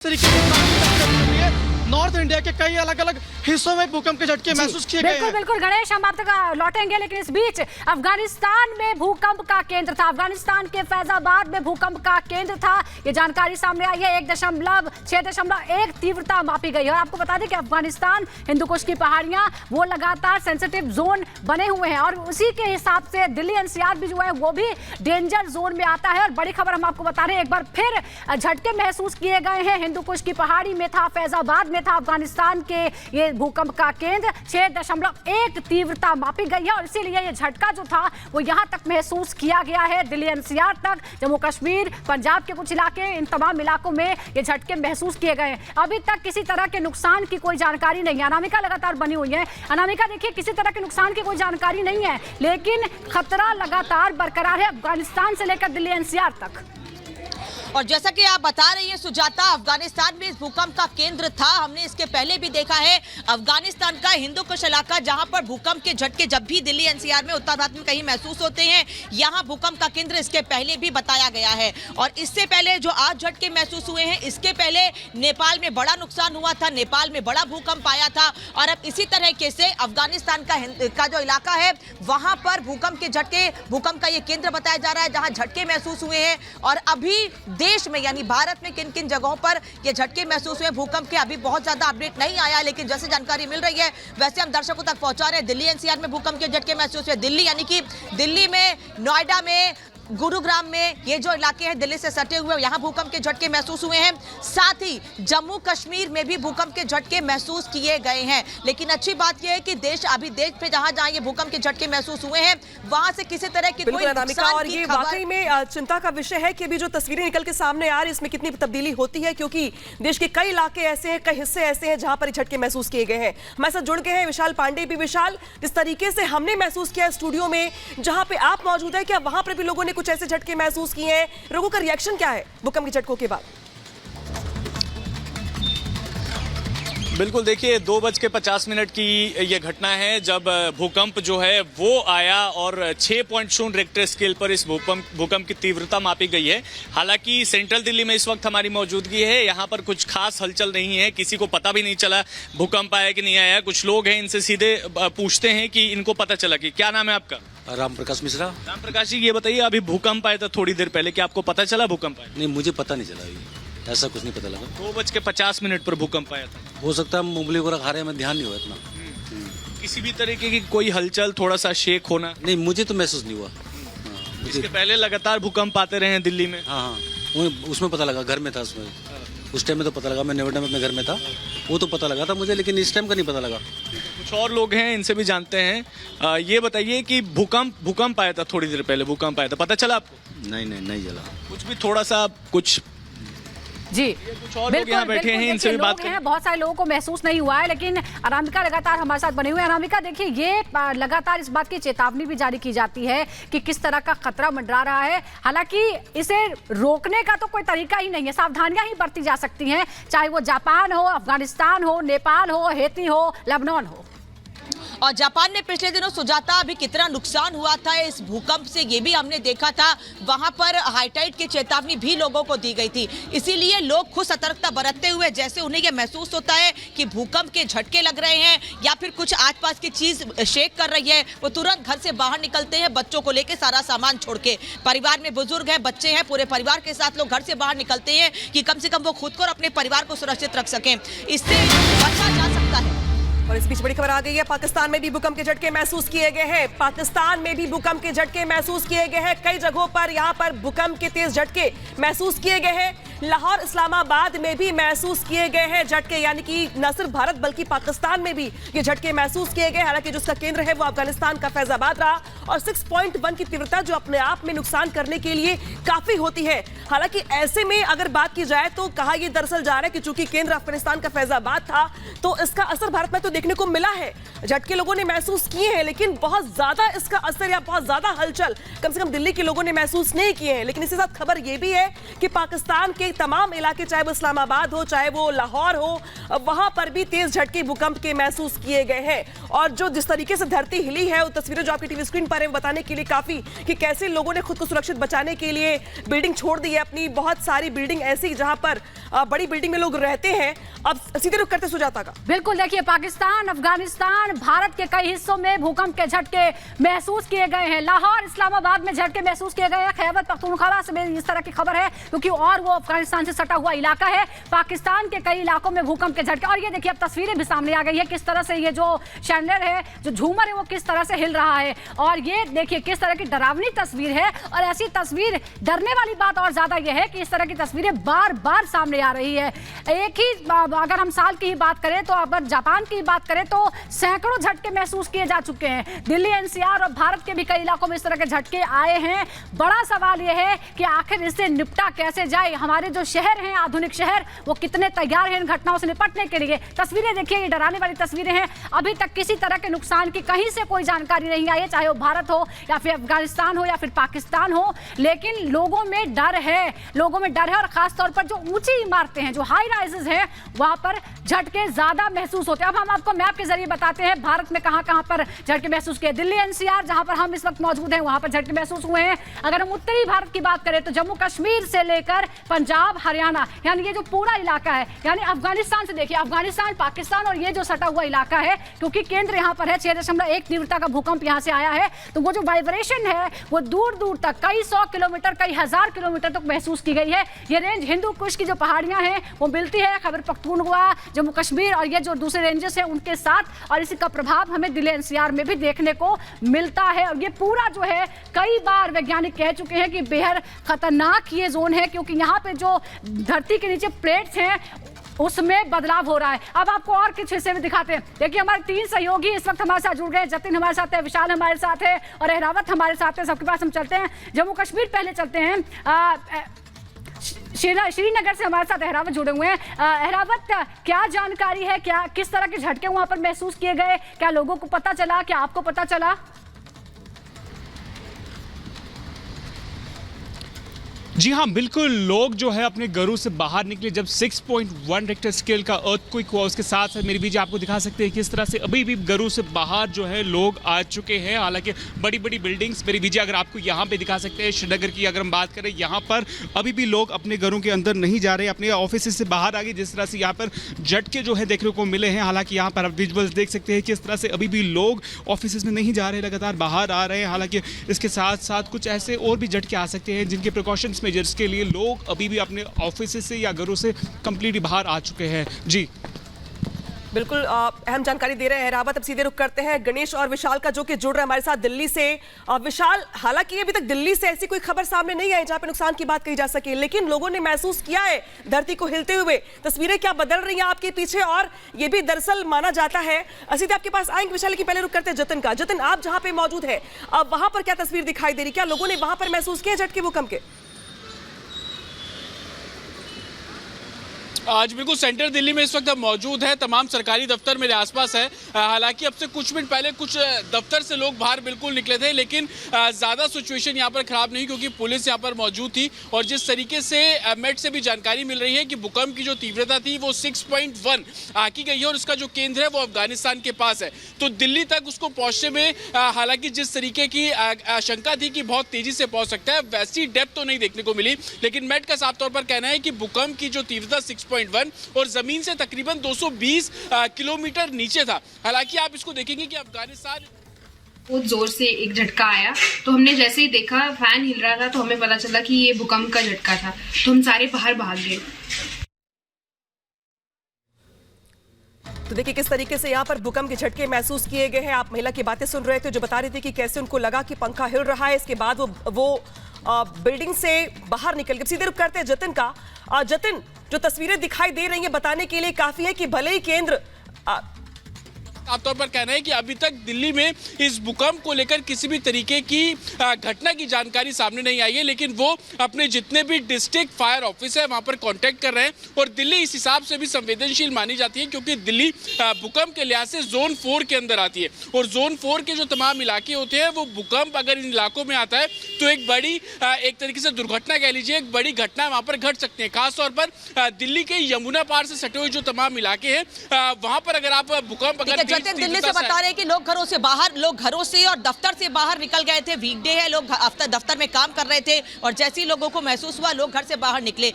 तरीके से north India के कई अलग अलग हिस्सों में भूकंप के झटके महसूस किए गए हैं। बिल्कुल गणेश, हम आप तक लौटेंगे, लेकिन इस बीच अफगानिस्तान में भूकंप का केंद्र था। अफगानिस्तान के फैजाबाद में भूकंप का केंद्र था। ये जानकारी सामने आई है। 6.1 तीव्रता मापी गई है। और आपको बता दें कि अफगानिस्तान, हिंदुकुश की पहाड़ियां, वो लगातार सेंसिटिव जोन बने हुए हैं और उसी के हिसाब से दिल्ली एनसीआर भी जो है वो भी डेंजर जोन में आता है। और बड़ी खबर हम आपको बता रहे हैं, एक बार फिर झटके महसूस किए गए हैं। हिंदुकुश की पहाड़ी में था, फैजाबाद में था अफगानिस्तान के ये भूकंप का केंद्र। 6.1 तीव्रता मापी गई है और इसीलिए ये झटका जो था वो यहां तक महसूस किया गया है, दिल्ली एनसीआर तक, जम्मू कश्मीर, पंजाब के कुछ इलाके, इन तमाम इलाकों में ये झटके महसूस किए गए हैं। अभी तक किसी तरह के नुकसान की कोई जानकारी नहीं है। अनामिका लगातार बनी हुई है। अनामिका देखिए, किसी तरह के नुकसान की कोई जानकारी नहीं है, लेकिन खतरा लगातार बरकरार है अफगानिस्तान से लेकर दिल्ली एनसीआर तक। और जैसा कि आप बता रही हैं सुजाता, अफगानिस्तान में इस भूकंप का केंद्र था। हमने इसके पहले भी देखा है अफगानिस्तान का हिंदुकुश इलाका, जहां पर भूकंप के झटके जब भी दिल्ली एनसीआर में, उत्तर भारत में कहीं महसूस होते हैं, यहां भूकंप का केंद्र इसके पहले भी बताया गया है। और इससे पहले जो आज झटके महसूस हुए हैं, इसके पहले नेपाल में बड़ा नुकसान हुआ था, नेपाल में बड़ा भूकंप आया था। और अब इसी तरीके से अफगानिस्तान का जो इलाका है, वहां पर भूकंप के झटके, भूकंप का ये केंद्र बताया जा रहा है जहां झटके महसूस हुए हैं। और अभी देश में यानी भारत में किन किन जगहों पर ये झटके महसूस हुए भूकंप के, अभी बहुत ज्यादा अपडेट नहीं आया, लेकिन जैसे जानकारी मिल रही है वैसे हम दर्शकों तक पहुंचा रहे हैं। दिल्ली एनसीआर में भूकंप के झटके महसूस हुए। दिल्ली यानी कि दिल्ली में, नोएडा में, गुरुग्राम में, ये जो इलाके हैं दिल्ली से सटे हुए, यहाँ भूकंप के झटके महसूस हुए हैं। साथ ही जम्मू कश्मीर में भी भूकंप के झटके महसूस किए गए हैं। लेकिन अच्छी बात यह है कि देश पे जहां ये भूकंप के झटके महसूस हुए हैं, वहां से किसी तरह की कोई नुकसान और ये वाकई में चिंता का विषय है कि अभी जो तस्वीरें निकल के सामने आ रही है, इसमें कितनी तब्दीली होती है, क्योंकि देश के कई इलाके ऐसे हैं, कई हिस्से ऐसे हैं जहां पर झटके महसूस किए गए हैं। हमारे साथ जुड़ गए हैं विशाल पांडे भी। विशाल, जिस तरीके से हमने महसूस किया स्टूडियो में जहां पे आप मौजूद है, क्या वहां पर भी लोगों ने कुछ ऐसे झटके महसूस किए हैं? लोगों का रिएक्शन क्या है भूकंप के झटकों के बाद? बिल्कुल, देखिए 2:50 की ये घटना है जब भूकंप जो है वो आया और 6.0 रिक्टर स्केल पर इस भूकंप की तीव्रता मापी गई है। हालांकि सेंट्रल दिल्ली में इस वक्त हमारी मौजूदगी है। यहाँ पर कुछ खास हलचल नहीं है, किसी को पता भी नहीं चला भूकंप आया कि नहीं आया। कुछ लोग हैं, इनसे सीधे पूछते हैं कि इनको पता चला कि क्या नाम है आपका? राम प्रकाश मिश्रा। राम प्रकाश जी, ये बताइए, अभी भूकंप आया था थोड़ी देर पहले, क्या आपको पता चला भूकंप आया? नहीं, मुझे पता नहीं चला, ऐसा कुछ नहीं पता लगा। 2:50 पर भूकंप आया था। हो सकता है मूंगफली वगैरह खा रहे हैं, मैं ध्यान नहीं हुआ इतना। किसी भी तरीके की कोई हलचल, थोड़ा सा शेक होना? नहीं, मुझे तो महसूस नहीं हुआ। इसके पहले लगातार भूकंप आते रहे हैं दिल्ली में? हाँ, उसमें पता लगा, घर में था उसमें, उस टाइम में तो पता लगा। मैं नोएडा में अपने घर में था, वो तो पता लगा था मुझे, लेकिन इस टाइम का नहीं पता लगा। कुछ और लोग हैं, इनसे भी जानते हैं। ये बताइए कि भूकंप आया था, थोड़ी देर पहले भूकंप आया था, पता चला आपको? नहीं चला कुछ भी, थोड़ा सा कुछ जी। कुछ और लोग यहाँ बैठे हैं, इनसे भी बात करें। बहुत सारे लोगों को महसूस नहीं हुआ है, लेकिन अनामिका लगातार हमारे साथ बने हुए हैं। अनामिका, देखिए, ये लगातार इस बात की चेतावनी भी जारी की जाती है कि किस तरह का खतरा मंडरा रहा है। हालांकि इसे रोकने का तो कोई तरीका ही नहीं है, सावधानियां ही बरती जा सकती हैं, चाहे वो जापान हो, अफगानिस्तान हो, नेपाल हो, हैती हो, लेबनान हो। और जापान में पिछले दिनों सुजाता अभी कितना नुकसान हुआ था इस भूकंप से, ये भी हमने देखा था। वहां पर हाईटाइड की चेतावनी भी लोगों को दी गई थी। इसीलिए लोग खुद सतर्कता बरतते हुए, जैसे उन्हें यह महसूस होता है कि भूकंप के झटके लग रहे हैं या फिर कुछ आसपास की चीज शेक कर रही है, वो तुरंत घर से बाहर निकलते हैं, बच्चों को लेकर, सारा सामान छोड़ के। परिवार में बुजुर्ग हैं, बच्चे हैं, पूरे परिवार के साथ लोग घर से बाहर निकलते हैं कि कम से कम वो खुद को और अपने परिवार को सुरक्षित रख सकें। इससे बचा जा सकता है। और इस बीच बड़ी खबर आ गई है, पाकिस्तान में भी भूकंप के झटके महसूस किए गए हैं। पाकिस्तान में भी भूकंप के झटके महसूस किए गए हैं। कई जगहों पर यहां पर भूकंप के तेज झटके महसूस किए गए हैं। लाहौर, इस्लामाबाद में भी महसूस किए गए हैं झटके, यानी कि न सिर्फ भारत बल्कि पाकिस्तान में भी ये झटके महसूस किए गए। हालांकि जिसका केंद्र है वो अफगानिस्तान का फैजाबाद रहा और 6.1 की तीव्रता जो अपने आप में नुकसान करने के लिए काफी होती है। हालांकि ऐसे में अगर बात की जाए तो कहा यह दरअसल जा रहा है कि चूंकि केंद्र अफगानिस्तान का फैजाबाद था, तो इसका असर भारत में तो देखने को मिला है। झटके लोगों ने महसूस किए हैं, लेकिन बहुत ज्यादा इसका असर या बहुत ज्यादा हलचल कम से कम दिल्ली के लोगों ने महसूस नहीं किए हैं। लेकिन इसके साथ खबर यह भी है कि पाकिस्तान के बाकी तमाम इलाके, चाहे वो इस्लामाबाद हो, चाहे वो लाहौर हो, वहां पर भी तेज झटके भूकंप के महसूस किए गए हैं। और जो जिस तरीके से धरती हिली है, वो तस्वीरें जो आपकी टीवी स्क्रीन पर है, बताने के लिए काफी कि कैसे लोगों ने खुद को सुरक्षित बचाने के लिए बिल्डिंग छोड़ दी है अपनी। बहुत सारी बिल्डिंग ऐसी जहां पर बड़ी बिल्डिंग में लोग रहते हैं। अब सीधे रुख करते सुजाता का। बिल्कुल, देखिए पाकिस्तान, अफगानिस्तान, भारत के कई हिस्सों में भूकंप के झटके महसूस किए गए हैं। लाहौर, इस्लामाबाद में झटके महसूस किए गए हैं। खैबर पख्तूनख्वा से इस तरह की खबर है क्योंकि और वो अफगानिस्तान से सटा हुआ इलाका है। पाकिस्तान के कई इलाकों में भूकंप के झटके, और ये देखिए अब तस्वीरें भी सामने आ गई है किस तरह से ये जो शैंडलर है, जो झूमर है, वो किस तरह से हिल रहा है। और ये देखिए किस तरह की डरावनी तस्वीर है। और ऐसी तस्वीर, डरने वाली बात और ज्यादा ये है कि इस तरह की तस्वीरें बार बार सामने आ रही है। एक ही अगर हम साल की ही बात करें तो, अगर जापान की बात करें तो सैकड़ों झटके महसूस किए जा चुके हैं। दिल्ली एनसीआर और भारत के भी कई इलाकों में इस तरह के झटके आए हैं। बड़ा सवाल यह है कि आखिर इससे निपटा कैसे जाए। हमारे जो शहर हैं, आधुनिक शहर, वो कितने तैयार हैं इन घटनाओं से निपटने के लिए। तस्वीरें देखिए, ये डराने वाली तस्वीरें हैं। अभी तक किसी तरह के नुकसान की कहीं से कोई जानकारी नहीं आई है, चाहे वो भारत हो या फिर अफगानिस्तान हो या फिर पाकिस्तान हो। लेकिन लोगों में डर है, लोगों में डर है। और खासतौर पर जो ऊंची इमारतें हैं, जो हाई राइजेस हैं, वहां पर झटके ज्यादा महसूस होते हैं। अब हम आपको मैप के जरिए बताते हैं भारत में कहां कहां पर झटके महसूस किए। दिल्ली एनसीआर जहां पर हम इस वक्त मौजूद हैं, वहां पर झटके महसूस हुए हैं। अगर हम उत्तरी भारत की बात करें तो जम्मू कश्मीर से लेकर पंजाब, हरियाणा, यानी ये जो पूरा इलाका है, यानी अफगानिस्तान से देखिए, अफगानिस्तान, पाकिस्तान और ये जो सटा हुआ इलाका है, क्योंकि केंद्र यहां पर है, 6.1 तीव्रता का भूकंप यहां से आया है, तो वो जो वाइब्रेशन है वो दूर दूर तक, कई 100 किलोमीटर, कई 1000 किलोमीटर तक महसूस की गई है। ये रेंज हिंदू कुश की जो पहाड़ियां हैं वो मिलती है खैबर पख्तूनख्वा, जम्मू कश्मीर और ये जो दूसरे रेंजेस हैं उनके साथ। और इसी का प्रभाव हमें दिल्ली एनसीआर में भी देखने को मिलता है। और ये पूरा जो है, कई बार वैज्ञानिक कह चुके हैं कि बेहद खतरनाक ये जोन है, क्योंकि यहाँ पे जो धरती के नीचे प्लेट्स हैं उसमें बदलाव हो रहा है। अब आपको और कुछ हिस्से में दिखाते हैं। देखिए हमारे 3 सहयोगी इस वक्त हमारे साथ जुड़ गए। जतिन हमारे साथ है, विशाल हमारे साथ है और अहरावत हमारे साथ है। सबके पास हम चलते हैं। जम्मू कश्मीर पहले चलते हैं। श्रीनगर से हमारे साथ अहरावत जुड़े हुए हैं। अहरावत, क्या जानकारी है, क्या किस तरह के झटके वहां पर महसूस किए गए? क्या लोगों को पता चला, क्या आपको पता चला? जी हाँ, बिल्कुल। लोग जो है अपने घरों से बाहर निकले जब 6.1 रिक्टर स्केल का अर्थक्वेक हुआ। उसके साथ साथ मेरी बीजी आपको दिखा सकते हैं किस तरह से अभी भी घरों से बाहर जो है लोग आ चुके हैं। हालांकि बड़ी बड़ी बिल्डिंग्स, मेरी बीजी अगर आपको यहाँ पे दिखा सकते हैं, श्रीनगर की अगर हम बात करें, यहाँ पर अभी भी लोग अपने घरों के अंदर नहीं जा रहे, अपने ऑफिस से बाहर आ गए। जिस तरह से यहाँ पर झटके जो है देखने को मिले हैं। हालांकि यहाँ पर आप विजुअल्स देख सकते हैं किस तरह से अभी भी लोग ऑफिस में नहीं जा रहे, लगातार बाहर आ रहे हैं। हालांकि इसके साथ साथ कुछ ऐसे और भी झटके आ सकते हैं जिनके प्रिकॉशंस मेजर्स के लिए लोग अभी भी अपने ऑफिस से या घरों से कंप्लीटली बाहर आ चुके हैं। जी बिल्कुल अहम जानकारी दे रहे हैं अहरावत। अब सीधे रुख करते हैं गणेश और विशाल का, जो कि जुड़ रहे हैं हमारे साथ दिल्ली से। विशाल, हालांकि अभी तक दिल्ली से ऐसी कोई खबर सामने नहीं आई जहां पे नुकसान की बात कही जा सके, लेकिन लोगों ने महसूस किया है धरती को हिलते हुए। तस्वीरें क्या बदल रही हैं आपके पीछे? और ये भी दरअसल माना जाता है, सीधे आपके पास आएंगे विशाल की, पहले रुख करते हैं जतिन का। जतिन, आप जहां पे मौजूद है, अब वहां पर क्या तस्वीर दिखाई दे रही? क्या लोगों ने वहां पर महसूस किया झटके भूकंप के? आज बिल्कुल सेंटर दिल्ली में इस वक्त मौजूद है। तमाम सरकारी दफ्तर मेरे आसपास है। हालांकि अब से कुछ मिनट पहले कुछ दफ्तर से लोग बाहर बिल्कुल निकले थे, लेकिन ज़्यादा सिचुएशन यहाँ पर ख़राब नहीं, क्योंकि पुलिस यहाँ पर मौजूद थी। और जिस तरीके से मेट से भी जानकारी मिल रही है कि भूकंप की जो तीव्रता थी वो 6.1 आकी गई है और उसका जो केंद्र है वो अफगानिस्तान के पास है। तो दिल्ली तक उसको पहुँचने में हालांकि जिस तरीके की आशंका थी कि बहुत तेज़ी से पहुँच सकता है, वैसी डेप्थ तो नहीं देखने को मिली। लेकिन मेट का साफ तौर पर कहना है कि भूकंप की जो तीव्रता 6.1 और जमीन से तकरीबन 220 किलोमीटर नीचे था। हालांकि आप इसको देखेंगे कि अफगानिस्तान बहुत जोर से एक झटका आया, तो हमने जैसे ही देखा फैन हिल रहा था तो हमें पता चला कि ये भूकंप का झटका था, तो हम सारे बाहर भाग गए। तो देखिए किस तरीके से यहाँ पर भूकंप के झटके महसूस किए गए हैं। आप महिला की बातें सुन रहे थे जो बता रही थी कि कैसे उनको लगा कि पंखा हिल रहा है। इसके बाद वो बिल्डिंग से बाहर निकल के। सीधे रुख करते हैं जतिन का। जतिन, जो तस्वीरें दिखाई दे रही हैं बताने के लिए काफी है कि भले ही केंद्र साफ तौर पर कहना है कि अभी तक दिल्ली में इस भूकंप को लेकर किसी भी तरीके की घटना की जानकारी सामने नहीं आई है, लेकिन वो अपने जितने भी डिस्ट्रिक्ट फायर ऑफिस है वहां पर कांटेक्ट कर रहे हैं। और दिल्ली इस हिसाब से भी संवेदनशील मानी जाती है क्योंकि दिल्ली भूकंप के लिहाज से जोन 4 के अंदर आती है और जोन 4 के जो तमाम इलाके होते हैं वो भूकंप अगर इन इलाकों में आता है तो एक बड़ी एक तरीके से दुर्घटना कह लीजिए, एक बड़ी घटना वहां पर घट सकती है। खासतौर पर दिल्ली के यमुना पार से सटे हुए जो तमाम इलाके हैं वहां पर अगर आप भूकंप अगर दिल्ली से बता रहे हैं कि लोग घरों से और दफ्तर से बाहर निकल गए थे। वीकडे है, लोग दफ्तर में काम कर रहे थे और जैसे ही लोगों को महसूस हुआ लोग घर से बाहर निकले।